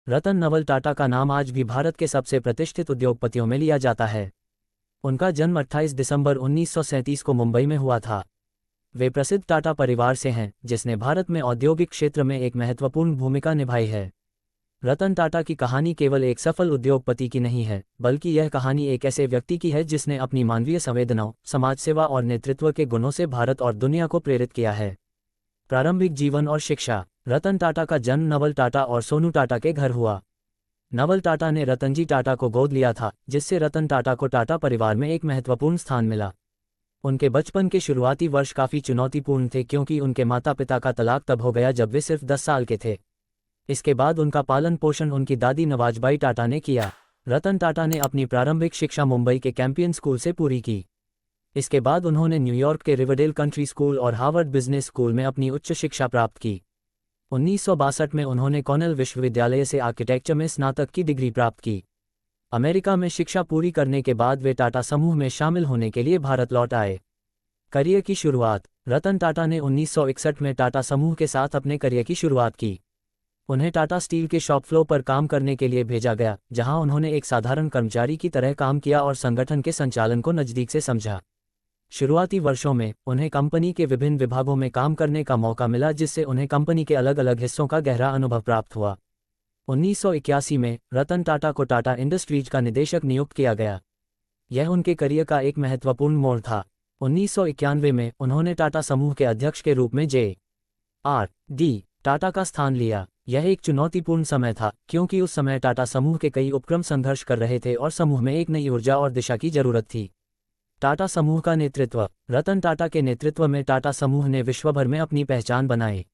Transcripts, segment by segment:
रतन नवल टाटा का नाम आज भी भारत के सबसे प्रतिष्ठित उद्योगपतियों में लिया जाता है। उनका जन्म 28 दिसंबर 1937 को मुंबई में हुआ था। वे प्रसिद्ध टाटा परिवार से हैं, जिसने भारत में औद्योगिक क्षेत्र में एक महत्वपूर्ण भूमिका निभाई है। रतन टाटा की कहानी केवल एक सफल उद्योगपति की नहीं है, बल्कि यह कहानी एक ऐसे व्यक्ति की है जिसने अपनी मानवीय संवेदनाओं, समाज सेवा और नेतृत्व के गुणों से भारत और दुनिया को प्रेरित किया है। प्रारंभिक जीवन और शिक्षा। रतन टाटा का जन्म नवल टाटा और सोनू टाटा के घर हुआ। नवल टाटा ने रतनजी टाटा को गोद लिया था, जिससे रतन टाटा को टाटा परिवार में एक महत्वपूर्ण स्थान मिला। उनके बचपन के शुरुआती वर्ष काफ़ी चुनौतीपूर्ण थे, क्योंकि उनके माता पिता का तलाक तब हो गया जब वे सिर्फ 10 साल के थे। इसके बाद उनका पालन पोषण उनकी दादी नवाजबाई टाटा ने किया। रतन टाटा ने अपनी प्रारंभिक शिक्षा मुंबई के कैंपियन स्कूल से पूरी की। इसके बाद उन्होंने न्यूयॉर्क के रिवरडेल कंट्री स्कूल और हार्वर्ड बिजनेस स्कूल में अपनी उच्च शिक्षा प्राप्त की। 1962 में उन्होंने कॉर्नेल विश्वविद्यालय से आर्किटेक्चर में स्नातक की डिग्री प्राप्त की। अमेरिका में शिक्षा पूरी करने के बाद वे टाटा समूह में शामिल होने के लिए भारत लौट आए। करियर की शुरुआत। रतन टाटा ने 1961 में टाटा समूह के साथ अपने करियर की शुरुआत की। उन्हें टाटा स्टील के शॉप फ्लोर पर काम करने के लिए भेजा गया, जहां उन्होंने एक साधारण कर्मचारी की तरह काम किया और संगठन के संचालन को नज़दीक से समझा। शुरुआती वर्षों में उन्हें कंपनी के विभिन्न विभागों में काम करने का मौका मिला, जिससे उन्हें कंपनी के अलग अलग हिस्सों का गहरा अनुभव प्राप्त हुआ। 1981 में रतन टाटा को टाटा इंडस्ट्रीज का निदेशक नियुक्त किया गया। यह उनके करियर का एक महत्वपूर्ण मोड़ था। 1991 में उन्होंने टाटा समूह के अध्यक्ष के रूप में J.R.D. टाटा का स्थान लिया। यह एक चुनौतीपूर्ण समय था, क्योंकि उस समय टाटा समूह के कई उपक्रम संघर्ष कर रहे थे और समूह में एक नई ऊर्जा और दिशा की जरूरत थी। टाटा समूह का नेतृत्व। रतन टाटा के नेतृत्व में टाटा समूह ने विश्वभर में अपनी पहचान बनाई।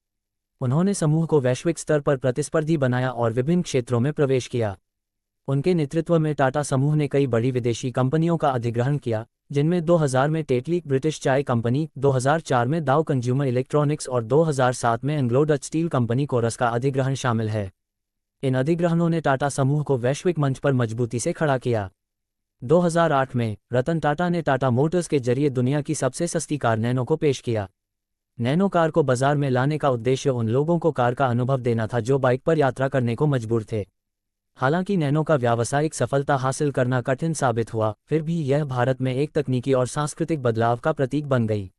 उन्होंने समूह को वैश्विक स्तर पर प्रतिस्पर्धी बनाया और विभिन्न क्षेत्रों में प्रवेश किया। उनके नेतृत्व में टाटा समूह ने कई बड़ी विदेशी कंपनियों का अधिग्रहण किया, जिनमें 2000 में टेटली ब्रिटिश चाय कंपनी, 2004 में दाव कंज्यूमर इलेक्ट्रॉनिक्स और 2007 में Anglo Dutch steel company coarse का अधिग्रहण शामिल है। इन अधिग्रहणों ने टाटा समूह को वैश्विक मंच पर मजबूती से खड़ा किया। 2008 में रतन टाटा ने टाटा मोटर्स के जरिए दुनिया की सबसे सस्ती कार नैनो को पेश किया। नैनो कार को बाजार में लाने का उद्देश्य उन लोगों को कार का अनुभव देना था जो बाइक पर यात्रा करने को मजबूर थे। हालांकि नैनो का व्यावसायिक सफलता हासिल करना कठिन साबित हुआ, फिर भी यह भारत में एक तकनीकी और सांस्कृतिक बदलाव का प्रतीक बन गई।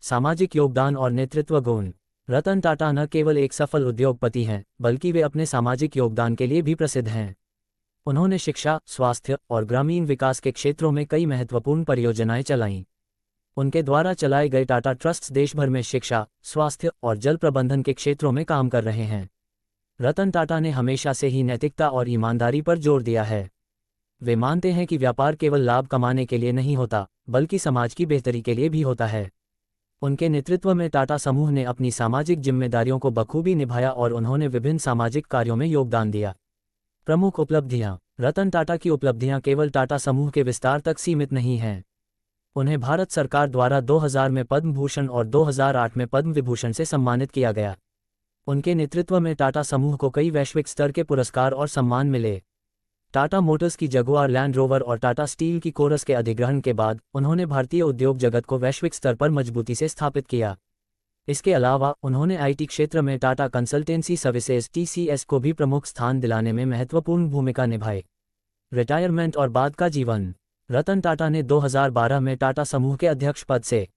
सामाजिक योगदान और नेतृत्व गुण। रतन टाटा न केवल एक सफल उद्योगपति हैं, बल्कि वे अपने सामाजिक योगदान के लिए भी प्रसिद्ध हैं। उन्होंने शिक्षा, स्वास्थ्य और ग्रामीण विकास के क्षेत्रों में कई महत्वपूर्ण परियोजनाएं चलाईं। उनके द्वारा चलाए गए टाटा ट्रस्ट्स देश भर में शिक्षा, स्वास्थ्य और जल प्रबंधन के क्षेत्रों में काम कर रहे हैं। रतन टाटा ने हमेशा से ही नैतिकता और ईमानदारी पर जोर दिया है। वे मानते हैं कि व्यापार केवल लाभ कमाने के लिए नहीं होता, बल्कि समाज की बेहतरी के लिए भी होता है। उनके नेतृत्व में टाटा समूह ने अपनी सामाजिक जिम्मेदारियों को बखूबी निभाया और उन्होंने विभिन्न सामाजिक कार्यों में योगदान दिया। प्रमुख उपलब्धियां। रतन टाटा की उपलब्धियां केवल टाटा समूह के विस्तार तक सीमित नहीं हैं। उन्हें भारत सरकार द्वारा 2000 में पद्म भूषण और 2008 में पद्म विभूषण से सम्मानित किया गया। उनके नेतृत्व में टाटा समूह को कई वैश्विक स्तर के पुरस्कार और सम्मान मिले। टाटा मोटर्स की जगुआर लैंड रोवर और टाटा स्टील की कोरस के अधिग्रहण के बाद उन्होंने भारतीय उद्योग जगत को वैश्विक स्तर पर मजबूती से स्थापित किया। इसके अलावा उन्होंने आईटी क्षेत्र में टाटा कंसल्टेंसी सर्विसेज (TCS) को भी प्रमुख स्थान दिलाने में महत्वपूर्ण भूमिका निभाई। रिटायरमेंट और बाद का जीवन। रतन टाटा ने 2012 में टाटा समूह के अध्यक्ष पद से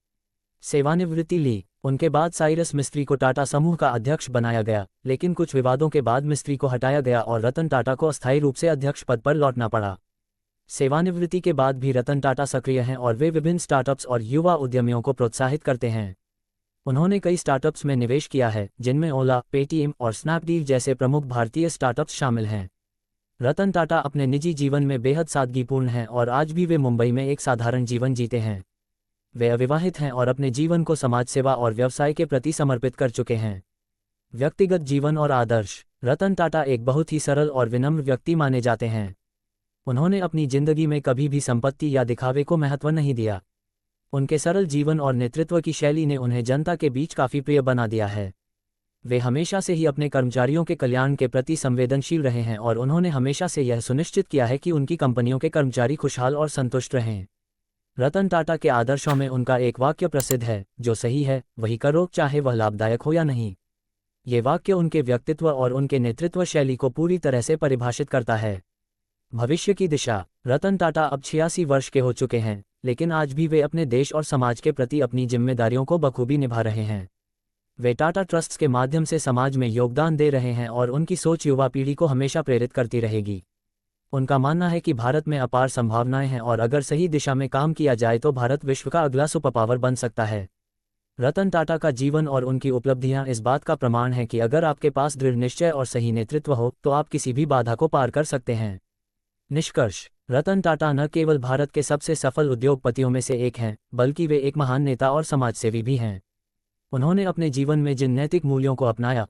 सेवानिवृत्ति ली। उनके बाद साइरस मिस्त्री को टाटा समूह का अध्यक्ष बनाया गया, लेकिन कुछ विवादों के बाद मिस्त्री को हटाया गया और रतन टाटा को अस्थायी रूप से अध्यक्ष पद पर लौटना पड़ा। सेवानिवृत्ति के बाद भी रतन टाटा सक्रिय हैं और वे विभिन्न स्टार्टअप्स और युवा उद्यमियों को प्रोत्साहित करते हैं। उन्होंने कई स्टार्टअप्स में निवेश किया है, जिनमें ओला, पेटीएम और स्नैपडील जैसे प्रमुख भारतीय स्टार्टअप्स शामिल हैं। रतन टाटा अपने निजी जीवन में बेहद सादगीपूर्ण हैं और आज भी वे मुंबई में एक साधारण जीवन जीते हैं। वे अविवाहित हैं और अपने जीवन को समाज सेवा और व्यवसाय के प्रति समर्पित कर चुके हैं। व्यक्तिगत जीवन और आदर्श। रतन टाटा एक बहुत ही सरल और विनम्र व्यक्ति माने जाते हैं। उन्होंने अपनी जिंदगी में कभी भी संपत्ति या दिखावे को महत्व नहीं दिया। उनके सरल जीवन और नेतृत्व की शैली ने उन्हें जनता के बीच काफ़ी प्रिय बना दिया है। वे हमेशा से ही अपने कर्मचारियों के कल्याण के प्रति संवेदनशील रहे हैं और उन्होंने हमेशा से यह सुनिश्चित किया है कि उनकी कंपनियों के कर्मचारी खुशहाल और संतुष्ट रहें। रतन टाटा के आदर्शों में उनका एक वाक्य प्रसिद्ध है, जो सही है वही करो, चाहे वह लाभदायक हो या नहीं। ये वाक्य उनके व्यक्तित्व और उनके नेतृत्व शैली को पूरी तरह से परिभाषित करता है। भविष्य की दिशा। रतन टाटा अब 86 वर्ष के हो चुके हैं, लेकिन आज भी वे अपने देश और समाज के प्रति अपनी जिम्मेदारियों को बखूबी निभा रहे हैं। वे टाटा ट्रस्ट्स के माध्यम से समाज में योगदान दे रहे हैं और उनकी सोच युवा पीढ़ी को हमेशा प्रेरित करती रहेगी। उनका मानना है कि भारत में अपार संभावनाएं हैं और अगर सही दिशा में काम किया जाए तो भारत विश्व का अगला सुपर पावर बन सकता है। रतन टाटा का जीवन और उनकी उपलब्धियां इस बात का प्रमाण हैं कि अगर आपके पास दृढ़ निश्चय और सही नेतृत्व हो तो आप किसी भी बाधा को पार कर सकते हैं। निष्कर्ष। रतन टाटा न केवल भारत के सबसे सफल उद्योगपतियों में से एक हैं, बल्कि वे एक महान नेता और समाजसेवी भी हैं। उन्होंने अपने जीवन में जिन नैतिक मूल्यों को अपनाया,